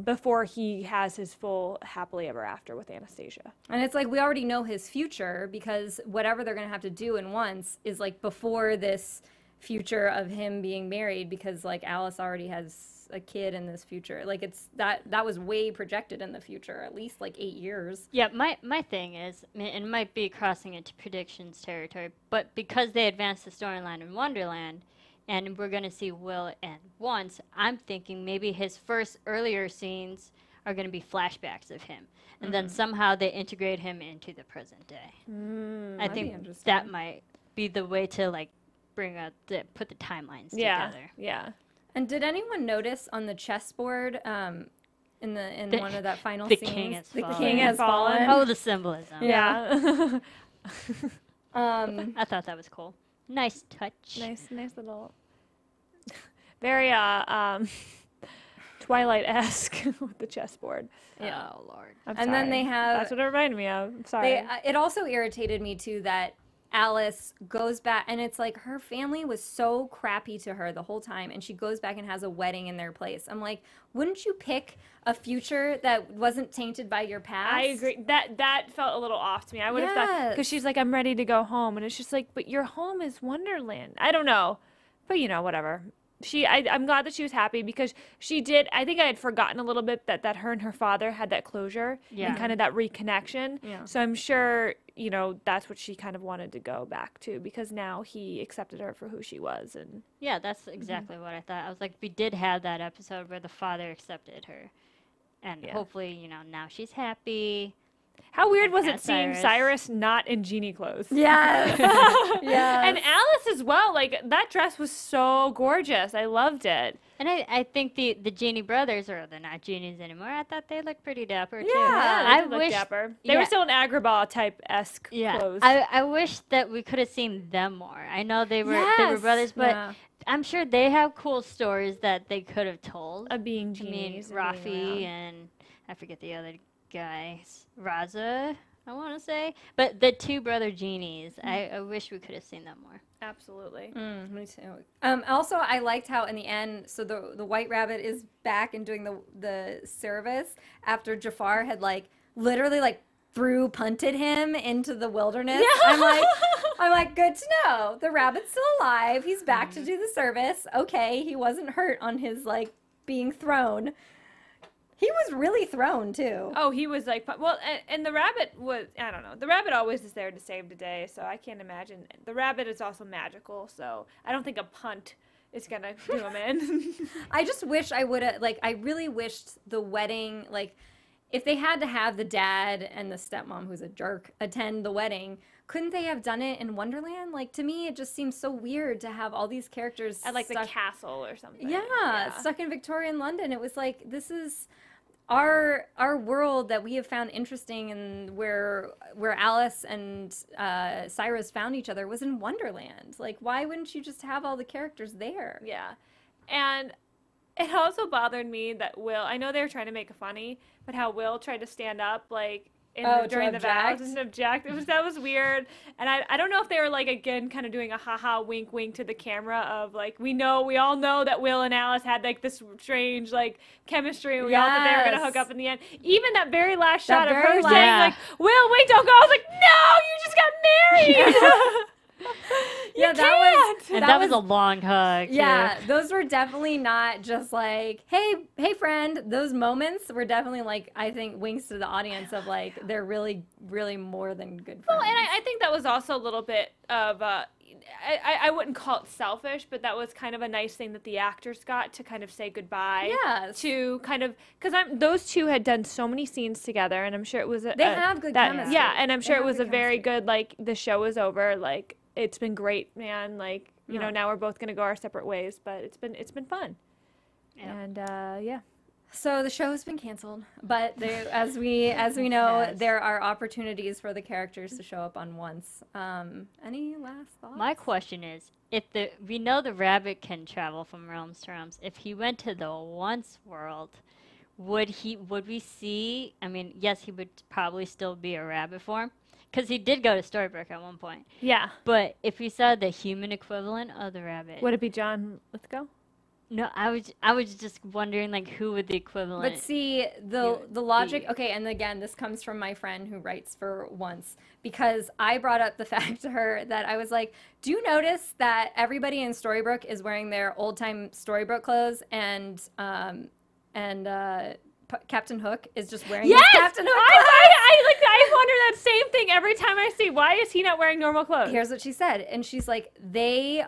before he has his full happily ever after with Anastasia. And it's like, we already know his future, because whatever they're going to have to do in Once is like before this future of him being married, because like Alice already has a kid in this future. Like, it's that was way projected in the future, at least like 8 years. Yeah, my thing is, it might be crossing into predictions territory, but because they advanced the storyline in Wonderland, and we're going to see Will and Once, I'm thinking maybe his first earlier scenes are going to be flashbacks of him. And then somehow they integrate him into the present day. I think that might be the way to like put the timelines together. Yeah. And did anyone notice on the chessboard in one of that final the scenes, king has the fallen. king has fallen? Oh, the symbolism. Yeah. I thought that was cool. Nice touch. Nice little, very Twilight-esque with the chessboard. Yeah. Oh Lord. And then they have. That's what it reminded me of. I'm sorry. It also irritated me too that Alice goes back, and it's like her family was so crappy to her the whole time, and she goes back and has a wedding in their place. I'm like, wouldn't you pick a future that wasn't tainted by your past? I agree. That felt a little off to me. I would have thought, because she's like, I'm ready to go home, and it's just like, but your home is Wonderland. I don't know, but whatever. I'm glad that she was happy because she did. I think I had forgotten a little bit that her and her father had that closure and kind of that reconnection. Yeah. So I'm sure, that's what she kind of wanted to go back to because now he accepted her for who she was. And yeah, that's exactly what I thought. I was like, we did have that episode where the father accepted her. And hopefully, now she's happy. How weird was it seeing Cyrus not in genie clothes? Yes. Yes. And Alice as well. Like, that dress was so gorgeous. I loved it. And I think the Genie brothers, or they're not genies anymore, I thought they looked pretty dapper, too. Yeah, they looked dapper. They were still in Agrabah type-esque clothes. I wish that we could have seen them more. I know they were brothers, but I'm sure they have cool stories that they could have told. Of being genies. I mean, Rafi and I forget the other guys, Raza, I want to say, but the two brother genies, I wish we could have seen them more. Absolutely. Me too. Also, I liked how in the end, so the White Rabbit is back and doing the service after Jafar had literally punted him into the wilderness. Yeah. I'm like, good to know. The rabbit's still alive. He's back to do the service. Okay, he wasn't hurt on his being thrown. He was really thrown, too. Oh, he was and the rabbit was, I don't know. The rabbit always is there to save the day, so I can't imagine. The rabbit is also magical, so I don't think a punt is going to do him in. I just wish I would have, I really wished the wedding, if they had to have the dad and the stepmom, who's a jerk, attend the wedding, couldn't they have done it in Wonderland? To me, it just seems so weird to have all these characters at the castle or something. Yeah, stuck in Victorian London. It was this is our world that we have found interesting, and where Alice and Cyrus found each other was in Wonderland. Why wouldn't you just have all the characters there? Yeah, and it also bothered me that Will, I know they were trying to make it funny, but how Will tried to stand up during the vows and object. That was weird. And I don't know if they were again kind of doing a haha wink wink to the camera of we all know that Will and Alice had this strange chemistry, and we all thought they were gonna hook up in the end. Even that very last shot of her saying Will, wait, don't go. I was like, no, you just got married. That was a long hug. Yeah, those were definitely not just hey friend. Those moments were definitely I think winks to the audience of they're really, really more than good friends. Well, and I think that was also a little bit of I wouldn't call it selfish, but that was kind of a nice thing that the actors got to kind of say goodbye. Yes. To kind of, because those two had done so many scenes together, and I'm sure it was they have good chemistry. Yeah, and I'm sure it was a very good the show is over. It's been great, man. Now we're both gonna go our separate ways, but it's been fun. Yeah. And So the show has been canceled, but as we know, there are opportunities for the characters to show up on Once. Any last thoughts? My question is, we know the rabbit can travel from realms to realms. If he went to the Once world, would we see? I mean, yes, he would probably still be a rabbit form. Because he did go to Storybrooke at one point. Yeah. But if we saw the human equivalent of the rabbit. Would it be John Lithgow? No, I was just wondering who would the equivalent. But see, the logic, okay, and again, this comes from my friend who writes for Once, because I brought up the fact to her that I was like, do you notice that everybody in Storybrooke is wearing their old-time Storybrooke clothes, and Captain Hook is just wearing his Captain Hook clothes? I wonder that same thing every time I see. Why is he not wearing normal clothes? Here's what she said, and she's like, they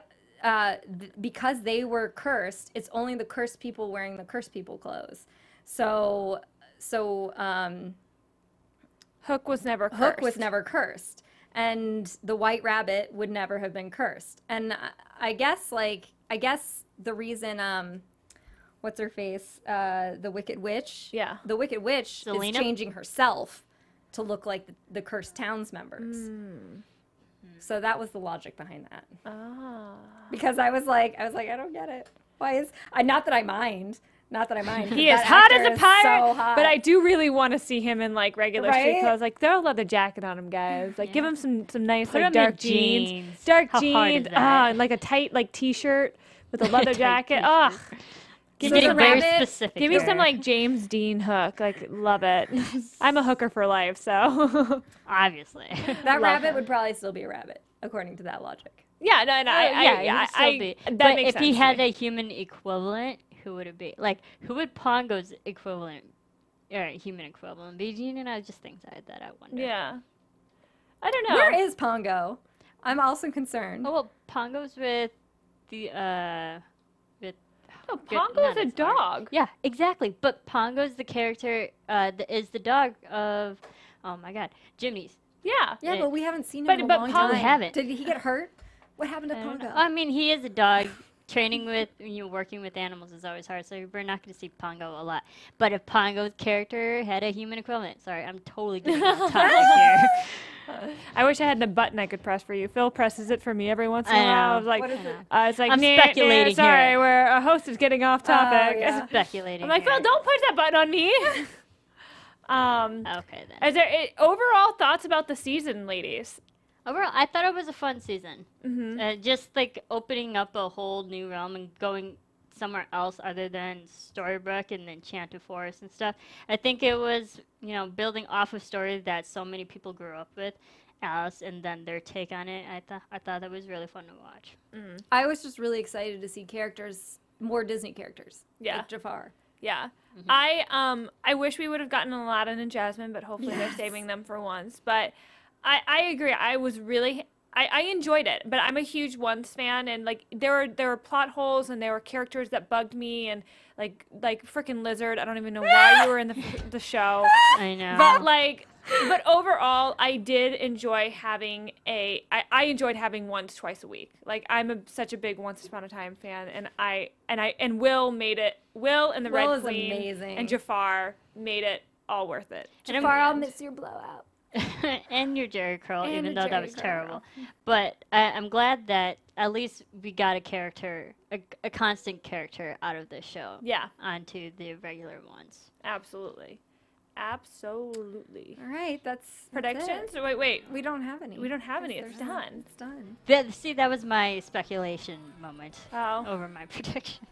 because they were cursed, it's only the cursed people wearing the cursed people clothes. So Hook was never cursed. Hook was never cursed, and the White Rabbit would never have been cursed. And I guess the reason what's her face, the Wicked Witch, the Wicked Witch Selena? is changing herself to look like the cursed towns members. So that was the logic behind that. Because I was like, I don't get it. Why is not that I mind. Not that I mind. He is hot as a pirate, so hot. but I do really want to see him in like regular street Right? clothes. Like throw a leather jacket on him, guys. Like give him some nice Put like him in dark jeans. Dark How hard is jeans. that? And like a tight like t-shirt with a leather Tight jacket. t-shirt. Ugh. You're So getting the very rabbit- specific. Give me here. some like James Dean Hook. Like love it. I'm a hooker for life, so Obviously. That Love rabbit him. would probably still be a rabbit, according to that logic. yeah, no, He would still be. that But makes if he sense to had me. a human equivalent, who would it be? Like, who would Pongo's equivalent, or human equivalent be? You know, just things that I wonder. Yeah. I don't know. Where is Pongo? I'm also concerned. Oh well, Pongo's with the with. No, good- Pongo's not a as far. dog. Yeah, exactly. But Pongo's the character. Is the dog of. Oh my God, Jimny's. Yeah. Yeah, but we haven't seen him But- in a but long Pongo- time. We haven't. Did he get hurt? What happened to I don't know. Pongo? I mean, he is a dog. Training with, working with animals is always hard, so we're not going to see Pongo a lot. But if Pongo's character had a human equivalent, sorry, I'm totally getting off topic here. I wish I had a button I could press for you. Phil presses it for me every once in a I while. I know. was like, What is it? it's like I'm "Nah, nah, speculating sorry, here. where a host is getting off topic. yeah. Speculating. I'm like, here. Phil, don't push that button on me. Okay then. Is there overall thoughts about the season, ladies? Overall, I thought it was a fun season. Just like opening up a whole new realm and going somewhere else other than Storybrooke and then Enchanted Forest and stuff. I think it was, building off a story that so many people grew up with, Alice, and then their take on it. I thought that was really fun to watch. I was just really excited to see more Disney characters. Yeah. Like Jafar. Yeah. I wish we would have gotten Aladdin and Jasmine, but hopefully they're saving them for once. But I agree. I was really I enjoyed it, but I'm a huge Once fan, and like there were plot holes and there were characters that bugged me, and like frickin' Lizard. I don't even know why you were in the show. I know. But overall, I did enjoy having I enjoyed having Once twice a week. Like I'm such a big Once Upon a Time fan, and Will made it. Will and the Will Red is Queen amazing. and Jafar made it all worth it. Jafar, I'll miss your blowout. And your Jerry Curl, And even your though that Jerry was curl. terrible. But I'm glad that at least we got a character, a constant character out of this show. Yeah, Onto the regular ones. absolutely. All right, that's Predictions? it. Wait. We don't have any. We don't have any. Yes, It's there's not. done. It's done. That was my speculation moment Oh. over my prediction.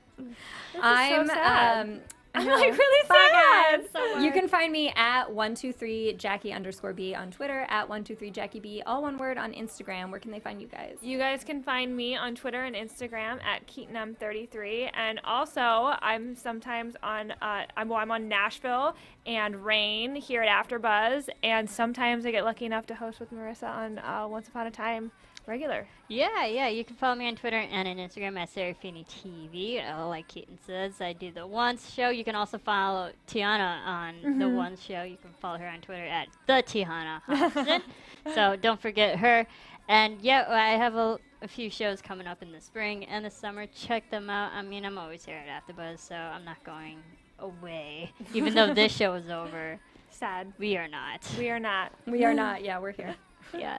I'm sad. I'm I know. like really Bye, sad. guys. You can find me at 123Jackie_B on Twitter, at 123JackieB, all one word, on Instagram. Where can they find you guys? You guys can find me on Twitter and Instagram at KeatinM33, and also I'm sometimes on I'm on Nashville and Rain here at AfterBuzz, and sometimes I get lucky enough to host with Marisa on Once Upon a Time regular. Yeah, you can follow me on Twitter and on Instagram at Serafini TV. Like Keetin says, I do the Once show. You can also follow Tiana on the Once show. You can follow her on Twitter at the Tiana Hobson. So don't forget her. And yeah, I have a few shows coming up in the spring and the summer. Check them out. I mean, I'm always here at AfterBuzz, so I'm not going away. Even though this show is over, Sad. we are not. We are not. We are not. Yeah, we're here. Yeah.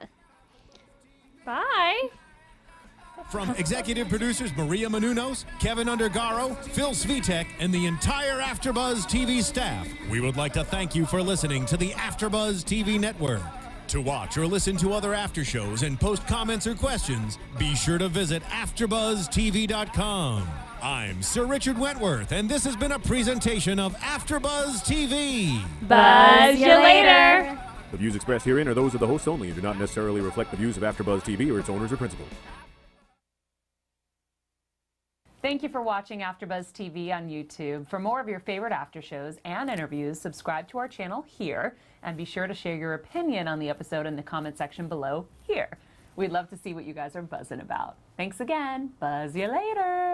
Bye. From executive producers Maria Menounos, Kevin Undergaro, Phil Svitek, and the entire AfterBuzz TV staff, we would like to thank you for listening to the AfterBuzz TV network. To watch or listen to other after shows and post comments or questions, be sure to visit AfterBuzzTV.com. I'm Sir Richard Wentworth, and this has been a presentation of AfterBuzz TV. Buzz you later. The views expressed herein are those of the hosts only and do not necessarily reflect the views of AfterBuzz TV or its owners or principals. Thank you for watching AfterBuzz TV on YouTube. For more of your favorite after shows and interviews, subscribe to our channel here, and be sure to share your opinion on the episode in the comment section below here. We'd love to see what you guys are buzzing about. Thanks again. Buzz you later.